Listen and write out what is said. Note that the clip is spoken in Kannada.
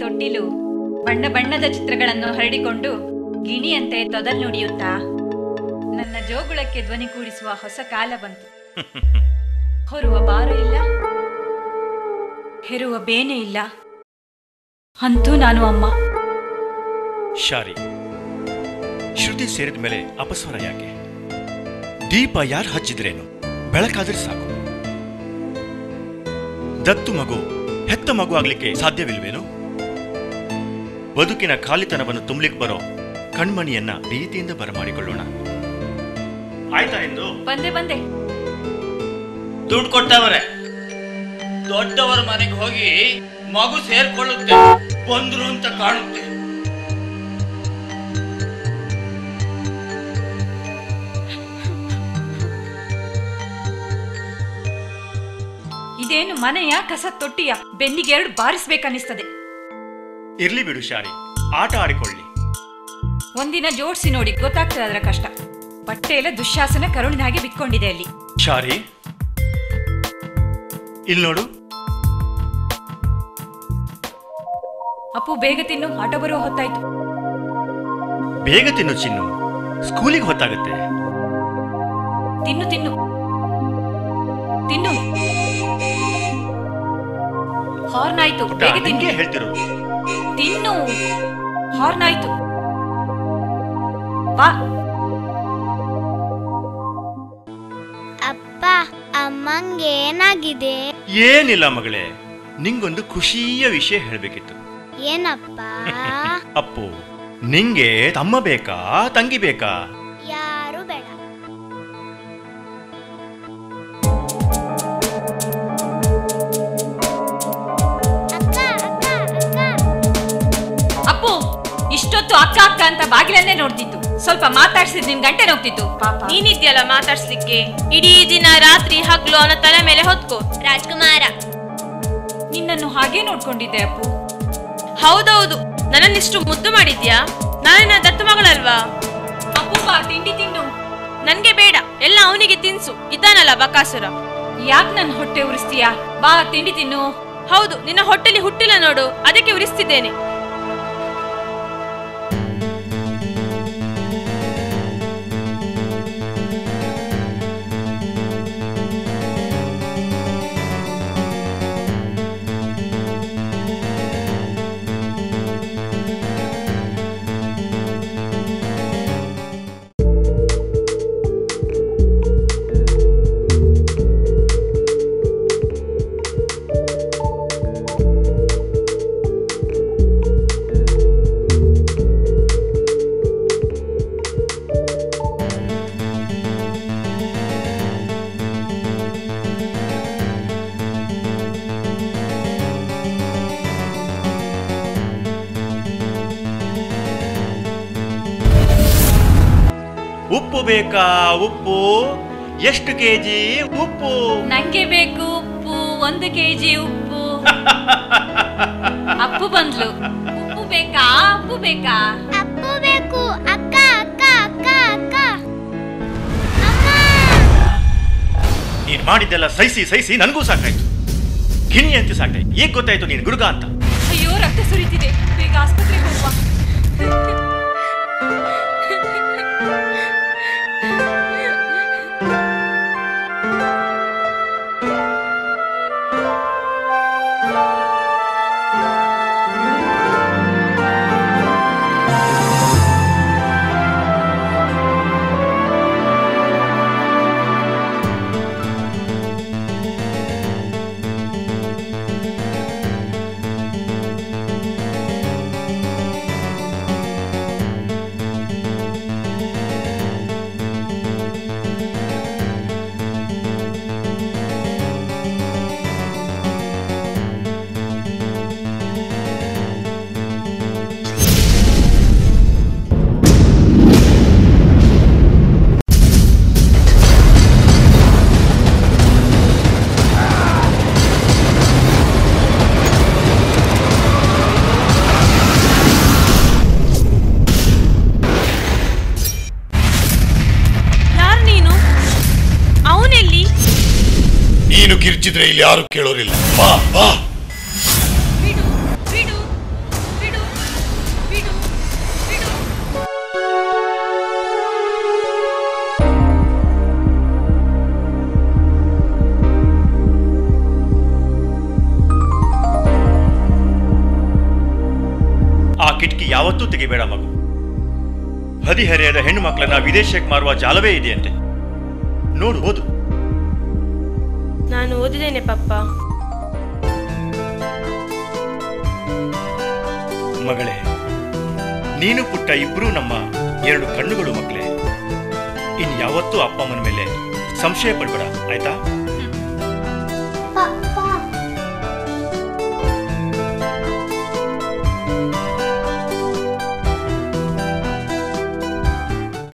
ತೊಟ್ಟಿಲು ಬಣ್ಣ ಬಣ್ಣದ ಚಿತ್ರಗಳನ್ನು ಹರಡಿಕೊಂಡು ಗಿಣಿಯಂತೆ ತೊದಲ್ ನುಡಿಯುತ್ತಾ ನನ್ನ ಜೋಗುಳಕ್ಕೆ ಧ್ವನಿ ಕೂಡಿಸುವ ಹೊಸ ಕಾಲ ಬಂತು. ಹೊರುವ ಭಾರ ಇಲ್ಲ, ಹೆರುವ ಬೇನೆ ಇಲ್ಲ, ಅಂತೂ ನಾನು ಅಮ್ಮ. ಶಾರಿ, ಶ್ರುತಿ ಸೇರಿದ ಮೇಲೆ ಅಪಸ್ವರ ಯಾಕೆ? ದೀಪ ಯಾರು ಹಚ್ಚಿದ್ರೇನು, ಬೆಳಕಾದ್ರೆ ಸಾಕು. ದತ್ತು ಮಗು ಹೆತ್ತ ಮಗು ಆಗ್ಲಿಕ್ಕೆ ಸಾಧ್ಯವಿಲ್ವೇನು? ಬದುಕಿನ ಖಾಲಿತನವನ್ನು ತುಂಬಲಿಕ್ಕೆ ಬರೋ ಕಣ್ಮಣಿಯನ್ನ ಪ್ರೀತಿಯಿಂದ ಬರಮಾಡಿಕೊಳ್ಳೋಣ. ಆಯ್ತಾ ಎಂದು ಬಂದೆ ದುಡ್ಡು ಕೊಟ್ಟವರೆ ದೊಡ್ಡವರ ಮನೆಗೆ ಹೋಗಿ ಮಗು ಸೇರ್ಕೊಳ್ಳುತ್ತೆ, ಬಂದ್ರು ಅಂತ ಕಾಣುತ್ತೆ. ಇದೇನು ಮನೆಯ ಕಸ ತೊಟ್ಟಿಯ? ಬೆನ್ನಿಗೆ 2 ಬಾರಿಸ್ಬೇಕನ್ನಿಸ್ತದೆ. ಇರ್ಲಿ ಬಿಡು ಶಾರಿ, ಆಟ ಆಡಿಕೊಳ್ಳಿ. ಒಂದಿನ ಜೋಡಿಸಿ ನೋಡಿ, ಗೊತ್ತಾಗ್ತದೆ ಅದರ ಕಷ್ಟ. ಬಟ್ಟೆ ಎಲ್ಲ ದುಶ್ಯಾಸನ ಕರುಳಿನ ಹಾಗೆ ಬಿತ್ಕೊಂಡಿದೆ ಅಲ್ಲಿ. ಶಾರಿ, ಇಲ್ಲಿ ನೋಡು. ಅಪ್ಪು ಬೇಗ ತಿನ್ನು, ಆಟೋ ಬರುವ ಹೊತ್ತಾಯ್ತು. ಬೇಗ ತಿನ್ನು ಚಿನ್ನು, ಸ್ಕೂಲಿಗೆ ಹೊತ್ತಾಗುತ್ತೆ. ತಿನ್ನು ತಿನ್ನು ತಿನ್ನು. ಹಾರ್ನ್ ಆಯ್ತು, ಬೇಗ ತಿನ್ಗೆ ಹೇಳ್ತಿರು. ತಿನ್ನು, ಹಾರ್ನ್ ಆಯ್ತು, ಬಾ. ಅಪ್ಪ, ಅಮ್ಮಂಗೆ ಏನಾಗಿದೆ? ಏನಿಲ್ಲ ಮಗಳೇ, ನಿಂಗೊಂದು ಖುಷಿಯ ವಿಷಯ ಹೇಳ್ಬೇಕಿತ್ತು. ಏನಪ್ಪ? ಅಪ್ಪು, ನಿಂಗೆ ತಮ್ಮ ಬೇಕಾ ತಂಗಿ ಬೇಕಾ? ಯಾರು ಬೇಡ. ಅಪ್ಪು ಇಷ್ಟೊತ್ತು ಅಕ್ಕ ಅಕ್ಕ ಅಂತ ಬಾಗಿಲನ್ನೇ ನೋಡ್ತಿತ್ತು. ಸ್ವಲ್ಪ ಮಾತಾಡ್ಸಿದ್ ನಿನ್ ಗಂಟೆ ನೋಗ್ತಿತ್ತು. ಪಾಪ ನೀನಿದ್ಯಲ್ಲ ಮಾತಾಡ್ಸ್ಲಿಕ್ಕೆ. ಇಡೀ ದಿನ ರಾತ್ರಿ ಹಗ್ಲು ಅವನ ತಲೆ ಮೇಲೆ ಹೊತ್ಕೋ. ರಾಜ್ಕುಮಾರ, ನಿನ್ನನ್ನು ಹಾಗೆ ನೋಡ್ಕೊಂಡಿದ್ದೆ ಅಪ್ಪು. ಹೌದೌದು, ನನ್ನನ್ನಿಷ್ಟು ಮುದ್ದು ಮಾಡಿದ್ಯಾ? ನಾನೇನ ದತ್ತು ಮಗಳಲ್ವಾ? ಅಪ್ಪು ಬಾ, ತಿಂಡಿ ತಿನ್ನು. ನನ್ಗೆ ಬೇಡ, ಎಲ್ಲ ಅವನಿಗೆ ತಿನ್ಸು. ಇದ್ದಾನಲ್ಲ ಬಕಾಸುರ. ಯಾಕೆ ನನ್ನ ಹೊಟ್ಟೆ ಉರಿಸ್ತೀಯಾ? ಬಾ ತಿಂಡಿ ತಿನ್ನು. ಹೌದು, ನಿನ್ನ ಹೊಟ್ಟೆಲಿ ಹುಟ್ಟಿಲ್ಲ ನೋಡು, ಅದಕ್ಕೆ ಉರಿಸ್ತಿದ್ದೇನೆ. ಉಪ್ಪು ಬೇಕಾ? ಉಪ್ಪು ಎಷ್ಟು ಕೆಜಿ ಉಪ್ಪು? ನಂಗೆ ಬೇಕು ಉಪ್ಪು, 1 ಕೆಜಿ ಉಪ್ಪು. ಅಪ್ಪು ಬಂದ್ಲು. ಉಪ್ಪು ಬೇಕಾ? ಅಪ್ಪು ಬೇಕಾ? ಅಪ್ಪು ಬೇಕು. ಅಕ್ಕ ಅಕ್ಕ ಅಕ್ಕ ಅಕ್ಕ. ನೀನ್ ಮಾಡಿದ್ದೆಲ್ಲ ಸಹಿಸಿ ನನಗೂ ಸಾಕಾಯ್ತು. ಗಿಣಿ ಅಂತ ಸಾಕಾಯ್ತು. ಈಗ ಗೊತ್ತಾಯ್ತು ನೀನ್ ಗುಡುಗ ಅಂತ. ಅಯ್ಯೋ, ರಕ್ತ ಸುರಿತಿದೆ, ಬೇಗ ಆಸ್ಪತ್ರೆಗೆ ಹೋಗುವ. ನೀನು ಕಿರ್ಚಿದ್ರೆ ಇಲ್ಲಿ ಯಾರು ಕೇಳೋರಿಲ್ಲ. ಬಾ ಬಾ. ಬಿಡು ಬಿಡು ಮಾಡಬೇಡ ಮಗು. ಹದಿಹರೆಯದ ಹೆಣ್ಣು ಮಕ್ಕಳನ್ನ ವಿದೇಶಕ್ಕೆ ಮಾರುವ ಜಾಲವೇ ಇದೆಯಂತೆ. ನೋಡು, ಓದು. ನಾನು ಓದಿದ್ದೇನೆ ಪಪ್ಪ. ಮಗಳೇ, ನೀನು ಪುಟ್ಟ ಇಬ್ರು ನಮ್ಮ ಎರಡು ಕಣ್ಣುಗಳು ಮಕ್ಕಳೇ. ಇನ್ಯಾವತ್ತೂ ಅಪ್ಪ ಅಮ್ಮನ ಮೇಲೆ ಸಂಶಯ ಪಡ್ಬೇಡ, ಆಯ್ತಾ?